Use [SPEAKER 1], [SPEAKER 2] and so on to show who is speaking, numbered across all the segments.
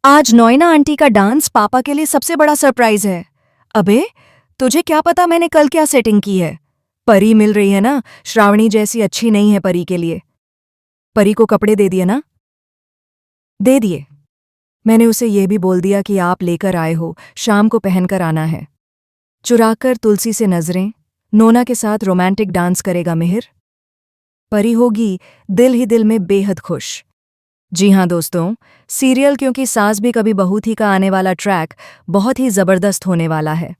[SPEAKER 1] आज नोएना आंटी का डांस पापा के लिए सबसे बड़ा सरप्राइज है। अबे, तुझे क्या पता मैंने कल क्या सेटिंग की है? परी मिल रही है ना, श्रावणी जैसी अच्छी नहीं है परी के लिए। परी को कपड़े दे दिए ना? दे दिए। मैंने उसे ये भी बोल दिया कि आप लेकर आए हो, शाम को पहनकर आना है। चुराकर तुलसी से नजरें, नोना के साथ रोमांटिक डांस करेगा मिहिर। परी होगी दिल ही दिल में बेहद खुश। जी हाँ दोस्तों, सीरियल क्योंकि सास भी कभी बहू थी का आने वाला ट्रैक बहुत ही जबरदस्त होने वाला है।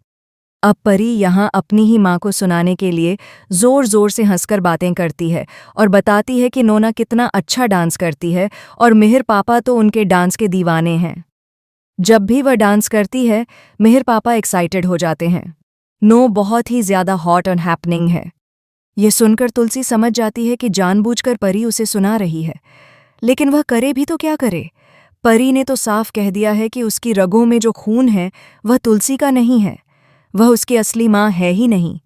[SPEAKER 1] अब परी यहाँ अपनी ही माँ को सुनाने के लिए जोर जोर से हंसकर बातें करती है और बताती है कि नोना कितना अच्छा डांस करती है और मिहिर पापा तो उनके डांस के दीवाने हैं। जब भी वह डांस करती है, मिहिर पापा एक्साइटेड हो जाते हैं। नो बहुत ही ज्यादा हॉट और हैपनिंग है। ये सुनकर तुलसी समझ जाती है कि जानबूझकर परी उसे सुना रही है, लेकिन वह करे भी तो क्या करे। परी ने तो साफ कह दिया है कि उसकी रगों में जो खून है वह तुलसी का नहीं है, वह उसकी असली माँ है ही नहीं।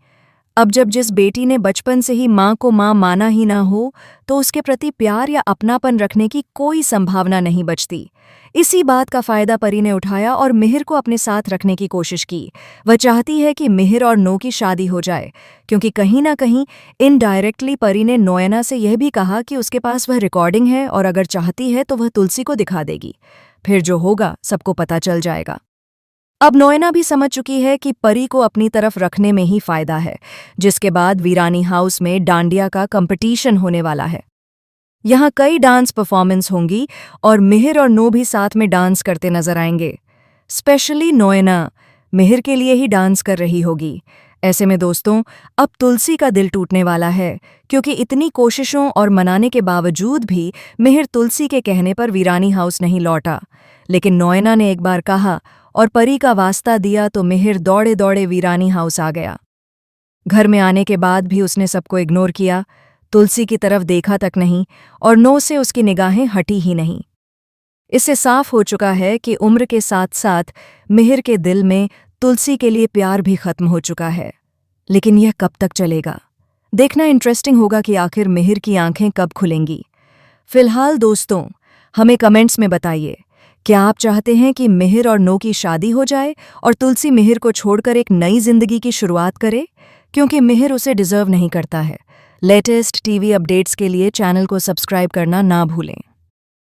[SPEAKER 1] अब जब जिस बेटी ने बचपन से ही माँ को माँ माना ही ना हो, तो उसके प्रति प्यार या अपनापन रखने की कोई संभावना नहीं बचती। इसी बात का फायदा परी ने उठाया और मिहिर को अपने साथ रखने की कोशिश की। वह चाहती है कि मिहिर और नो की शादी हो जाए, क्योंकि कहीं ना कहीं इनडायरेक्टली परी ने नोएना से यह भी कहा कि उसके पास वह रिकॉर्डिंग है और अगर चाहती है तो वह तुलसी को दिखा देगी। फिर जो होगा सबको पता चल जाएगा। अब नोएना भी समझ चुकी है कि परी को अपनी तरफ रखने में ही फायदा है, जिसके बाद वीरानी हाउस में डांडिया का कंपटीशन होने वाला है। यहाँ कई डांस परफॉर्मेंस होंगी और मिहिर और नो भी साथ में डांस करते नजर आएंगे। स्पेशली नोएना मिहिर के लिए ही डांस कर रही होगी। ऐसे में दोस्तों, अब तुलसी का दिल टूटने वाला है, क्योंकि इतनी कोशिशों और मनाने के बावजूद भी मिहिर तुलसी के कहने पर वीरानी हाउस नहीं लौटा। लेकिन नोएना ने एक बार कहा और परी का वास्ता दिया तो मिहिर दौड़े दौड़े वीरानी हाउस आ गया। घर में आने के बाद भी उसने सबको इग्नोर किया, तुलसी की तरफ देखा तक नहीं और नो से उसकी निगाहें हटी ही नहीं। इससे साफ हो चुका है कि उम्र के साथ साथ मिहिर के दिल में तुलसी के लिए प्यार भी खत्म हो चुका है। लेकिन यह कब तक चलेगा? देखना इंटरेस्टिंग होगा कि आखिर मिहिर की आंखें कब खुलेंगी। फिलहाल दोस्तों, हमें कमेंट्स में बताइए, क्या आप चाहते हैं कि मिहिर और नो की शादी हो जाए और तुलसी मिहिर को छोड़कर एक नई जिंदगी की शुरुआत करे? क्योंकि मिहिर उसे डिजर्व नहीं करता है। लेटेस्ट टीवी अपडेट्स के लिए चैनल को सब्सक्राइब करना ना भूलें।